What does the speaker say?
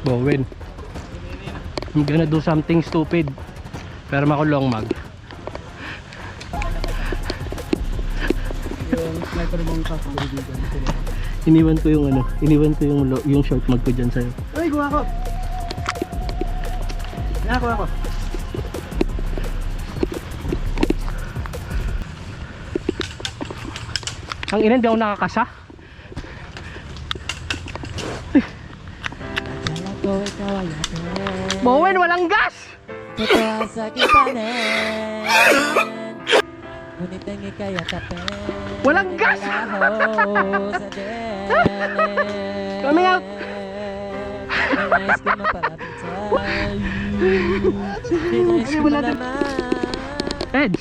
Bowen, I'm gonna do something stupid. Pero makulong mag. Yung sniper mong kakalibigan. Iniwan ko yung ano, iniwan ko yung short mag ko dyan sa'yo. Uy, kuha ko! Yan, kuha ko. Ang ina, di ako nakakasa. Bowen, walang gas! Totoo sa aking panin, ngunit ang ika'y atapin. Walang gas! Nagalaho sa delen. Coming out! Nais ko mapalapit sa'yo. Nais ko malaman. Edge!